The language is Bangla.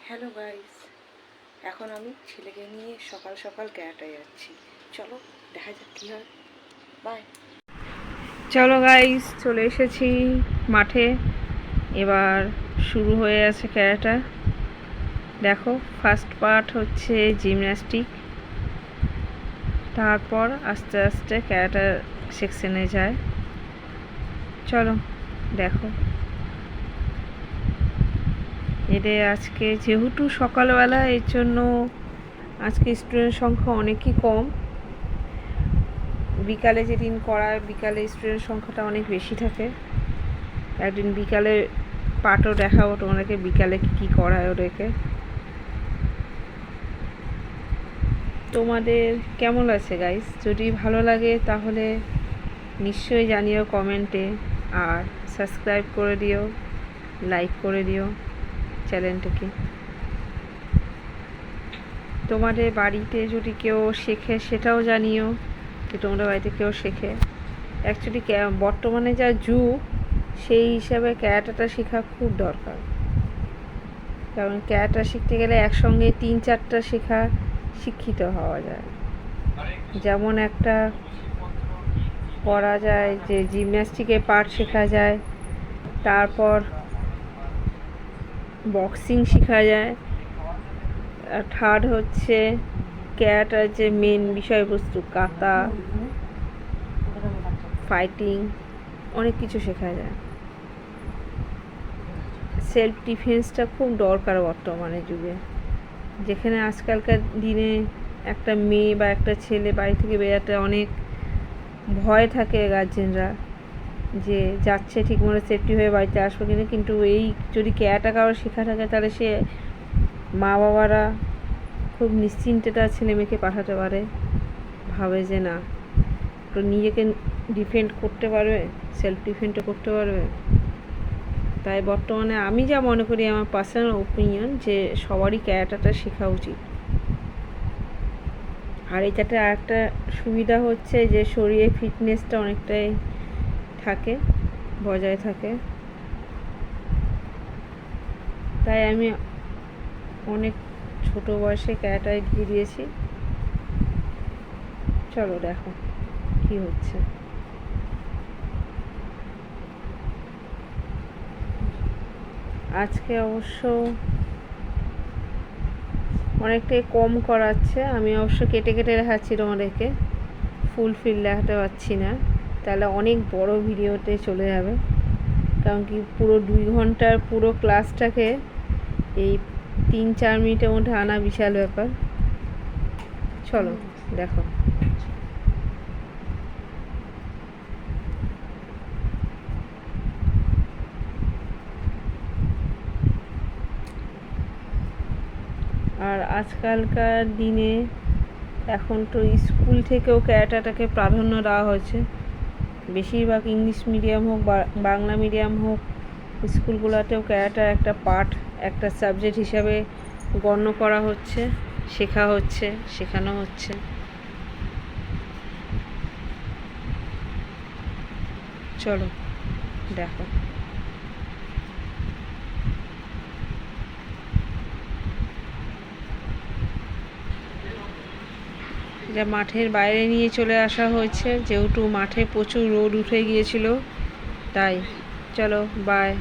হ্যালো গাইস, এখন আমি ছেলেকে নিয়ে সকাল সকাল ক্যারাটায় যাচ্ছি। চলো দেখা যাক কী হয়। বাই। চলো গাইস, চলে এসেছি মাঠে। এবার শুরু হয়ে আছে ক্যারাটা। দেখো, ফার্স্ট পার্ট হচ্ছে জিমন্যাস্টিক, তারপর আস্তে আস্তে ক্যারাটা সেকশনে যায়। চলো দেখো। এদের আজকে যেহেতু সকালবেলা, এর জন্য আজকে স্টুডেন্ট সংখ্যা অনেকই কম। বিকালে যেদিন করায়, বিকালে স্টুডেন্ট সংখ্যাটা অনেক বেশি থাকে। একদিন বিকালে পাঠও দেখাবো তোমাদেরকে, বিকালে কী করায় ওদেরকে। তোমাদের কেমন আছে গাইস? যদি ভালো লাগে তাহলে নিশ্চয়ই জানিও কমেন্টে, আর সাবস্ক্রাইব করে দিও, লাইক করে দিও চ্যানেলটাকে। তোমাদের বাড়িতে যদি কেউ শেখে সেটাও জানিও যে তোমাদের বাড়িতে কেউ শেখে। অ্যাকচুয়ালি বর্তমানে যা যুগ, সেই হিসাবে ক্যারাটাটা শেখা খুব দরকার। কারণ ক্যারাটা শিখতে গেলে একসঙ্গে 3-4টা শিক্ষিত হওয়া যায়। যেমন একটা করা যায় যে জিমন্যাস্টিকের পার্ট শেখা যায়, তারপর বক্সিং শেখা যায়, আর থার্ড হচ্ছে ক্যারাটার যে মেন বিষয়বস্তু কাতা, ফাইটিং, অনেক কিছু শেখা যায়। সেলফ ডিফেন্সটা খুব দরকার বর্তমানে যুগে, যেখানে আজকালকার দিনে একটা মেয়ে বা একটা ছেলে বাড়ি থেকে বেরোতে অনেক ভয় থাকে গার্জেনরা, যে যাচ্ছে ঠিকমতো সেফটি হয়ে বাড়িতে আসবে কিনা। কিন্তু এই যদি ক্যারাটা কারো শেখা থাকে, তাহলে সে মা বাবারা খুব নিশ্চিন্তে তার ছেলে মেয়েকে পাঠাতে পারে, ভাবে যে না, তো নিজেকে ডিফেন্ড করতে পারবে, সেলফ ডিফেন্ডও করতে পারবে। তাই বর্তমানে আমি যা মনে করি, আমার পার্সোনাল ওপিনিয়ন, যে সবারই ক্যারাটাটা শেখা উচিত। আর এটাতে আরেকটা সুবিধা হচ্ছে যে শরীরের ফিটনেসটা অনেকটাই থাকে, বজায় থাকে। তাই আমি অনেক ছোট বয়সে ক্যারাটায় দিয়ে দিয়েছি। চলো দেখো কি হচ্ছে। আজকে অবশ্য অনেকটাই কম করাচ্ছে। আমি অবশ্য কেটে কেটে দেখাচ্ছি তোমাদেরকে, ফুলফিল দেখাতে পারছি না, তাহলে অনেক বড় ভিডিওতে চলে যাবে। কারণ কি, পুরো 2 ঘন্টার পুরো ক্লাসটাকে এই 3-4 মিনিটের মধ্যে আনা বিশাল ব্যাপার। চলো দেখো। আর আজকালকার দিনে এখন তো স্কুল থেকেও ক্যারাটাটাকে প্রাধান্য দেওয়া হয়েছে। বেশিরভাগ ইংলিশ মিডিয়াম হোক বা বাংলা মিডিয়াম হোক, স্কুলগুলোতেও ক্যারাটা একটা পার্ট, একটা সাবজেক্ট হিসাবে গণ্য করা হচ্ছে, শেখা হচ্ছে, শেখানো হচ্ছে। চলো দেখো। যা মাঠের বাইরে নিয়ে চলে আসা হয়েছে, যেহেতু মাঠে প্রচুর রোদ উঠে গিয়েছিল, তাই। চলো বাই।